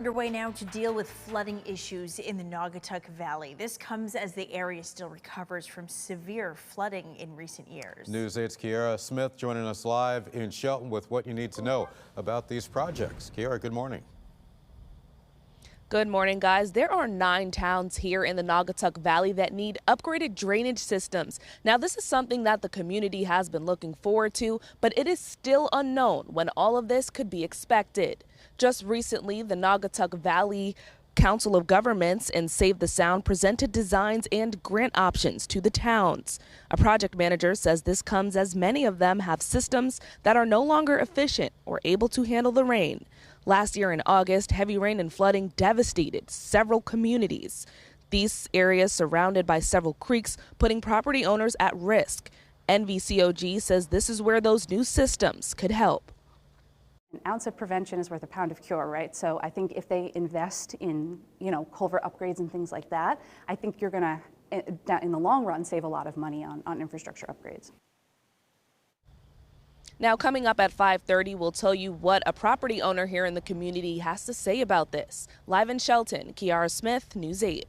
Underway now to deal with flooding issues in the Naugatuck Valley. This comes as the area still recovers from severe flooding in recent years. News 8's Kiara Smith joining us live in Shelton with what you need to know about these projects. Kiara, good morning. Good morning, guys. There are 9 towns here in the Naugatuck Valley that need upgraded drainage systems. Now, this is something that the community has been looking forward to, but it is still unknown when all of this could be expected. Just recently, the Naugatuck Valley Council of Governments and Save the Sound presented designs and grant options to the towns. A project manager says this comes as many of them have systems that are no longer efficient or able to handle the rain. Last year in August, heavy rain and flooding devastated several communities. These areas surrounded by several creeks, putting property owners at risk. NVCOG says this is where those new systems could help. An ounce of prevention is worth a pound of cure, right? So I think if they invest in, culvert upgrades and things like that, I think you're going to, in the long run, save a lot of money on infrastructure upgrades. Now, coming up at 5:30, we'll tell you what a property owner here in the community has to say about this. Live in Shelton, Kiara Smith, News 8.